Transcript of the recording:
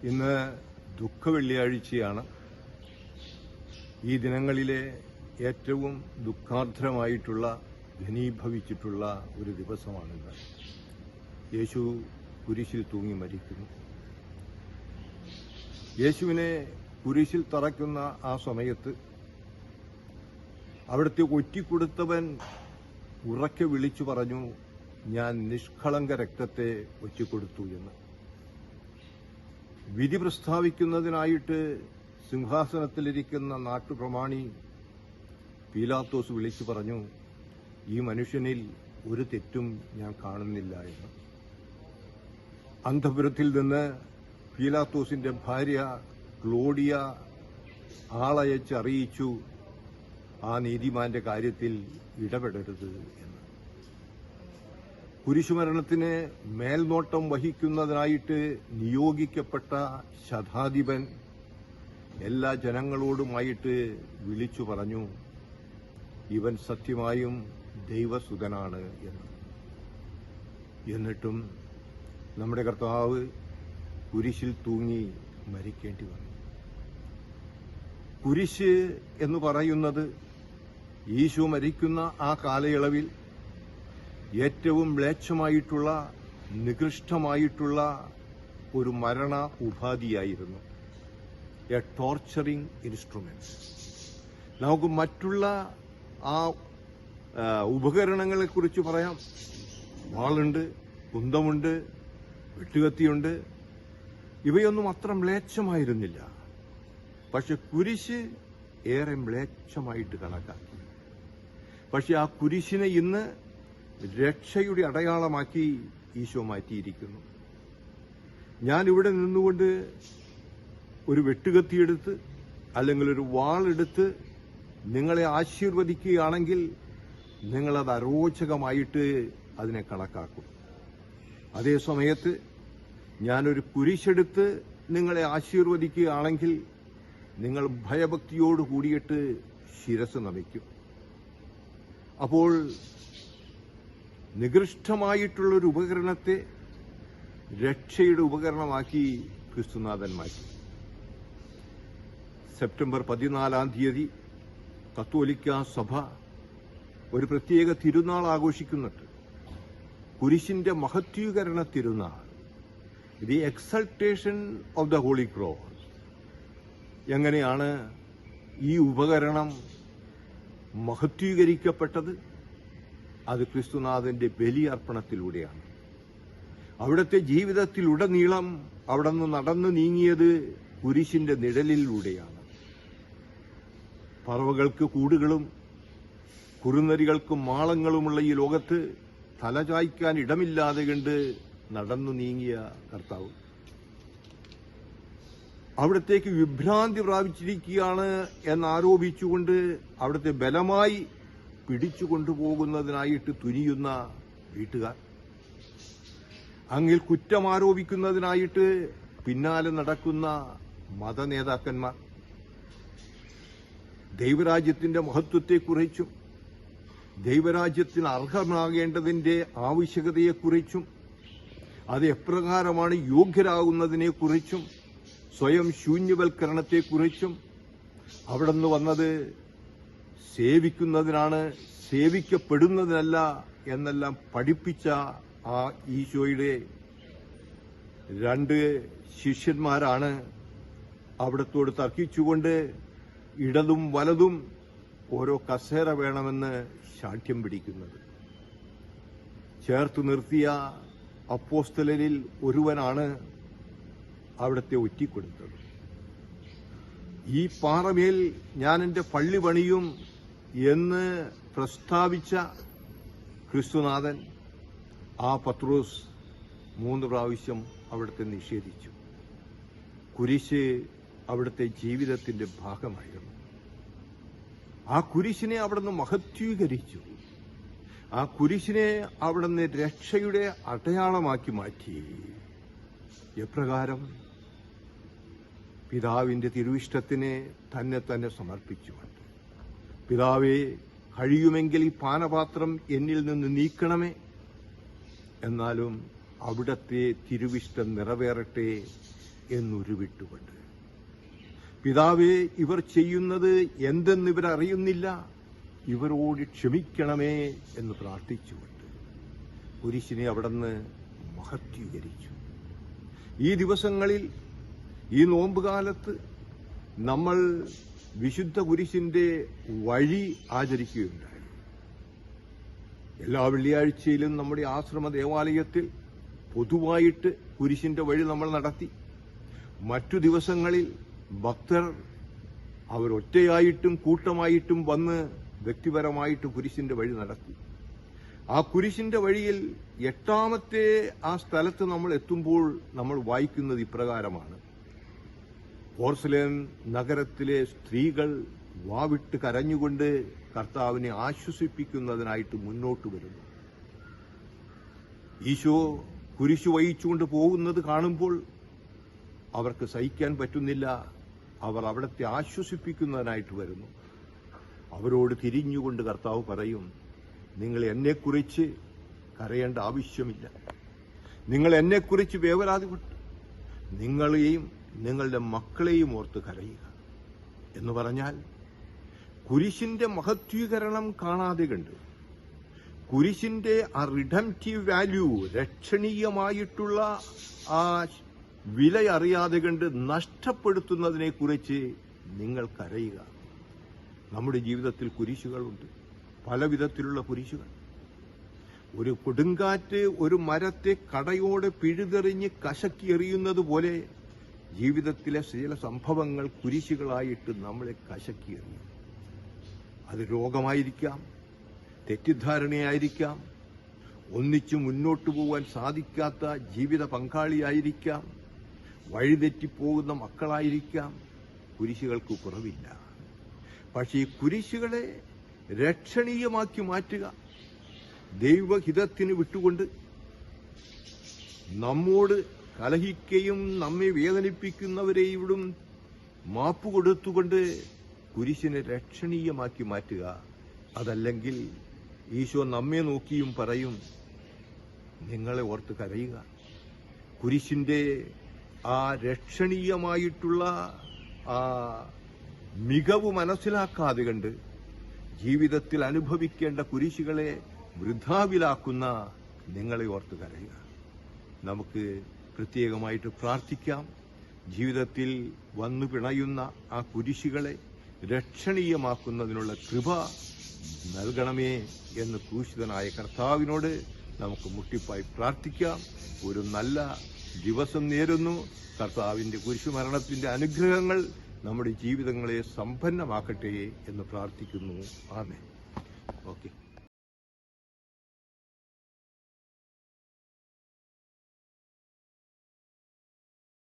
ഇന്ന് ദുഃഖവെള്ളിയാഴ്ചയാണ്. ഈ ദിനങ്ങളിലെ ഏറ്റവും ദുഃഖാർദ്രമായിട്ടുള്ള ഘനീഭവിച്ചിട്ടുള്ള ഒരു ദിവസമാണിന്ന്. യേശു കുരിശിൽ തൂങ്ങി മരിക്കുന്നു. യേശുവിനെ കുരിശിൽ തറയ്ക്കുന്ന ആ സമയത്ത് അവിടുത്തെ ഒറ്റിക്കൊടുത്തവൻ ഉറക്കെ വിളിച്ചു പറഞ്ഞു, ഞാൻ നിഷ്കളങ്ക രക്തത്തെ ഒറ്റിക്കൊടുത്തു എന്ന്. വിധി പ്രസ്താവിക്കുന്നതിനായിട്ട് സിംഹാസനത്തിലിരിക്കുന്ന നാട്ടുപ്രമാണി പീലാത്തോസ് വിളിച്ചു പറഞ്ഞു, ഈ മനുഷ്യനിൽ ഒരു തെറ്റും ഞാൻ കാണുന്നില്ല എന്ന്. അന്തഃപുരത്തിൽ നിന്ന് പീലാത്തോസിന്റെ ഭാര്യ ക്ലോഡിയ ആളയച്ച് അറിയിച്ചു, ആ നീതിമാന്റെ കാര്യത്തിൽ ഇടപെടരുത് എന്ന്. കുരിശുമരണത്തിന് മേൽനോട്ടം വഹിക്കുന്നതിനായിട്ട് നിയോഗിക്കപ്പെട്ട ശതാധിപൻ എല്ലാ ജനങ്ങളോടുമായിട്ട് വിളിച്ചു പറഞ്ഞു, ഇവൻ സത്യമായും ദൈവസുതനാണ് എന്ന്. എന്നിട്ടും നമ്മുടെ കർത്താവ് കുരിശിൽ തൂങ്ങി മരിക്കേണ്ടി വന്നു. കുരിശ് എന്ന് പറയുന്നത് ഈശോ മരിക്കുന്ന ആ കാലയളവിൽ ഏറ്റവും മ്ലേച്ഛമായിട്ടുള്ള നികൃഷ്ടമായിട്ടുള്ള ഒരു മരണ ഉപാധിയായിരുന്നു. A torturing instrument. നമുക്ക് മറ്റുള്ള ആ ഉപകരണങ്ങളെക്കുറിച്ച് പറയാം. വാളുണ്ട്, കുന്തമുണ്ട്, വെട്ടുകത്തിയുണ്ട്. ഇവയൊന്നും അത്ര മ്ലേച്ഛമായിരുന്നില്ല. പക്ഷെ കുരിശ് ഏറെ മ്ലേച്ഛമായിട്ട് കണക്കാക്കി. പക്ഷെ ആ കുരിശിനെ ഇന്ന് രക്ഷയുടെ അടയാളമാക്കി ഈശോ മാറ്റിയിരിക്കുന്നു. ഞാനിവിടെ നിന്നുകൊണ്ട് ഒരു വെട്ടുകത്തിയെടുത്ത് അല്ലെങ്കിൽ ഒരു വാളെടുത്ത് നിങ്ങളെ ആശീർവദിക്കുകയാണെങ്കിൽ നിങ്ങളത് അരോചകമായിട്ട് അതിനെ കണക്കാക്കും. അതേ സമയത്ത് ഞാനൊരു കുരിശെടുത്ത് നിങ്ങളെ ആശീർവദിക്കുകയാണെങ്കിൽ നിങ്ങൾ ഭയഭക്തിയോട് കൂടിയിട്ട് ശിരസ് നമിക്കും. അപ്പോൾ നികൃഷ്ടമായിട്ടുള്ളൊരു ഉപകരണത്തെ രക്ഷയുടെ ഉപകരണമാക്കി ക്രിസ്തുനാഥൻ മാറ്റി. സെപ്റ്റംബർ 14 കത്തോലിക്ക സഭ ഒരു പ്രത്യേക തിരുനാൾ ആഘോഷിക്കുന്നുണ്ട്. കുരിശിന്റെ മഹത്വീകരണ തിരുനാൾ, the Exaltation of the Holy Cross. എങ്ങനെയാണ് ഈ ഉപകരണം മഹത്വീകരിക്കപ്പെട്ടത്? അത് ക്രിസ്തുനാഥന്റെ ബലിയർപ്പണത്തിലൂടെയാണ്. അവിടുത്തെ ജീവിതത്തിലുടനീളം അവിടെ നിന്ന് നടന്നു നീങ്ങിയത് കുരിശിന്റെ നിഴലിലൂടെയാണ്. പറവകൾക്ക് കൂടുകളും കുറുനരികൾക്ക് മാളങ്ങളുമുള്ള ഈ ലോകത്ത് തലചായ്ക്കാൻ ഇടമില്ലാതെ കണ്ട് നടന്നു നീങ്ങിയ കർത്താവ് അവിടത്തേക്ക് വിഭ്രാന്തി പ്രാപിച്ചിരിക്കുകയാണ് എന്നാരോപിച്ചുകൊണ്ട് അവിടുത്തെ ബലമായി പിടിച്ചു കൊണ്ടുപോകുന്നതിനായിട്ട് തുനിയുന്ന വീട്ടുകാർ, അങ്ങിൽ കുറ്റമാരോപിക്കുന്നതിനായിട്ട് പിന്നാലെ നടക്കുന്ന മതനേതാക്കന്മാർ, ദൈവരാജ്യത്തിന്റെ മഹത്വത്തെക്കുറിച്ചും ദൈവരാജ്യത്തിന് അർഹമാകേണ്ടതിന്റെ ആവശ്യകതയെക്കുറിച്ചും അത് എപ്രകാരമാണ് യോഗ്യരാകുന്നതിനെക്കുറിച്ചും സ്വയം ശൂന്യവൽക്കരണത്തെക്കുറിച്ചും അവിടെ നിന്ന് വന്നത് സേവിക്കുന്നതിനാണ്, സേവിക്കപ്പെടുന്നതിനല്ല എന്നെല്ലാം പഠിപ്പിച്ച ആ ഈശോയുടെ 2 ശിഷ്യന്മാരാണ് അവിടത്തോട് തർക്കിച്ചുകൊണ്ട് ഇടതും വലതും ഓരോ കസേര വേണമെന്ന് ശാഠ്യം പിടിക്കുന്നത്. ചേർത്തു നിർത്തിയ അപ്പോസ്തലരിൽ ഒരുവനാണ് അവിടത്തെ ഒറ്റിക്കൊടുത്തത്. ഈ പാറമേൽ ഞാൻ എന്റെ പള്ളി പണിയും എന്ന് പ്രസ്താവിച്ച ക്രിസ്തുനാഥൻ ആ പത്രോസ് 3 പ്രാവശ്യം അവിടുത്തെ നിഷേധിച്ചു. കുരിശ് അവിടുത്തെ ജീവിതത്തിന്റെ ഭാഗമായിരുന്നു. ആ കുരിശിനെ അവിടുന്ന് മഹത്വീകരിച്ചു. ആ കുരിശിനെ അവിടുന്ന് രക്ഷയുടെ അടയാളമാക്കി മാറ്റി. എപ്രകാരം? പിതാവിന്റെ തിരുവിഷ്ടത്തിന് തന്നെ സമർപ്പിച്ചുകൊണ്ട്, പിതാവേ, കഴിയുമെങ്കിൽ ഈ പാനപാത്രം എന്നിൽ നിന്ന് നീക്കണമേ, എന്നാലും അവിടത്തെ തിരുവിഷ്ടം നിറവേറട്ടെ എന്നുരുവിട്ടുകൊണ്ട്, പിതാവേ, ഇവർ ചെയ്യുന്നത് എന്തെന്നിവരറിയുന്നില്ല, ഇവരോട് ക്ഷമിക്കണമേ എന്ന് പ്രാർത്ഥിച്ചുകൊണ്ട് കുരിശിനെ അവിടുന്ന് മഹത്വീകരിച്ചു. ഈ ദിവസങ്ങളിൽ, ഈ നോമ്പുകാലത്ത് നമ്മൾ വിശുദ്ധ കുരിശിന്റെ വഴി ആചരിക്കുകയുണ്ടായി. എല്ലാ വെള്ളിയാഴ്ചയിലും നമ്മുടെ ആശ്രമ ദേവാലയത്തിൽ പൊതുവായിട്ട് കുരിശിന്റെ വഴി നമ്മൾ നടത്തി. മറ്റു ദിവസങ്ങളിൽ ഭക്തർ അവരൊറ്റയായിട്ടും കൂട്ടമായിട്ടും വന്ന് വ്യക്തിപരമായിട്ട് കുരിശിന്റെ വഴി നടത്തി. ആ കുരിശിന്റെ വഴിയിൽ 8ാമത്തെ ആ സ്ഥലത്ത് നമ്മൾ എത്തുമ്പോൾ നമ്മൾ വായിക്കുന്നത് ഇപ്രകാരമാണ്: ഓർസലേം നഗരത്തിലെ സ്ത്രീകൾ വാവിട്ട് കരഞ്ഞുകൊണ്ട് കർത്താവിനെ ആശ്വസിപ്പിക്കുന്നതിനായിട്ട് മുന്നോട്ട് വരുന്നു. ഈശോ കുരിശു വഹിച്ചുകൊണ്ട് പോകുന്നത് കാണുമ്പോൾ അവർക്ക് സഹിക്കാൻ പറ്റുന്നില്ല. അവർ അവിടത്തെ ആശ്വസിപ്പിക്കുന്നതിനായിട്ട് വരുന്നു. അവരോട് തിരിഞ്ഞുകൊണ്ട് കർത്താവ് പറയും, നിങ്ങൾ എന്നെക്കുറിച്ച് കരയേണ്ട ആവശ്യമില്ല. നിങ്ങൾ എന്നെക്കുറിച്ച് വേവലാതിപ്പെട്ട് നിങ്ങളെയും നിങ്ങളുടെ മക്കളെയും ഓർത്ത് കരയുക എന്ന് പറഞ്ഞാൽ, കുരിശിന്റെ മഹത്വീകരണം കാണാതെ കണ്ട്, കുരിശിന്റെ ആ റിഡംറ്റീവ് വാല്യൂ, രക്ഷണീയമായിട്ടുള്ള ആ വില അറിയാതെ കണ്ട് നഷ്ടപ്പെടുത്തുന്നതിനെക്കുറിച്ച് നിങ്ങൾ കരയുക. നമ്മുടെ ജീവിതത്തിൽ കുരിശുകളുണ്ട്, പല വിധത്തിലുള്ള കുരിശുകൾ. ഒരു കൊടുങ്കാറ്റ് ഒരു മരത്തെ കടയോടെ പിഴുതെറിഞ്ഞ് കശക്കി എറിയുന്നത് പോലെ ജീവിതത്തിലെ ചില സംഭവങ്ങൾ കുരിശുകളായിട്ട് നമ്മളെ കശക്കി എറിയും. അത് രോഗമായിരിക്കാം, തെറ്റിദ്ധാരണയായിരിക്കാം, ഒന്നിച്ചു മുന്നോട്ടു പോകാൻ സാധിക്കാത്ത ജീവിത പങ്കാളിയായിരിക്കാം, വഴിതെറ്റിപ്പോകുന്ന മക്കളായിരിക്കാം. കുരിശുകൾക്ക് കുറവില്ല. പക്ഷേ ഈ കുരിശുകളെ രക്ഷണീയമാക്കി മാറ്റുക, ദൈവഹിതത്തിന് വിട്ടുകൊണ്ട്, നമ്മോട് കലഹിക്കുകയും നമ്മെ വേദനിപ്പിക്കുന്നവരെയും മാപ്പ് കൊടുത്തുകൊണ്ട് കുരിശിനെ രക്ഷണീയമാക്കി മാറ്റുക. അതല്ലെങ്കിൽ ഈശോ നമ്മെ നോക്കിയും പറയും, നിങ്ങളെ ഓർത്ത് കരയുക. കുരിശിന്റെ ആ രക്ഷണീയമായിട്ടുള്ള ആ മികവ് മനസ്സിലാക്കാതെ കണ്ട് ജീവിതത്തിൽ അനുഭവിക്കേണ്ട കുരിശുകളെ വൃഥാവിലാക്കുന്ന നിങ്ങളെ ഓർത്ത് കരയുക. നമുക്ക് പ്രത്യേകമായിട്ട് പ്രാർത്ഥിക്കാം. ജീവിതത്തിൽ വന്നു പിണയുന്ന ആ കുരിശുകളെ രക്ഷണീയമാക്കുന്നതിനുള്ള കൃപ നൽകണമേ എന്ന് ക്രൂശിതനായ കർത്താവിനോട് നമുക്ക് മുട്ടിപ്പായി പ്രാർത്ഥിക്കാം. ഒരു നല്ല ദിവസം നേരുന്നു. കർത്താവിന്റെ കുരിശുമരണത്തിന്റെ അനുഗ്രഹങ്ങൾ നമ്മുടെ ജീവിതങ്ങളെ സമ്പന്നമാക്കട്ടെ എന്ന് പ്രാർത്ഥിക്കുന്നു. ആമേൻ.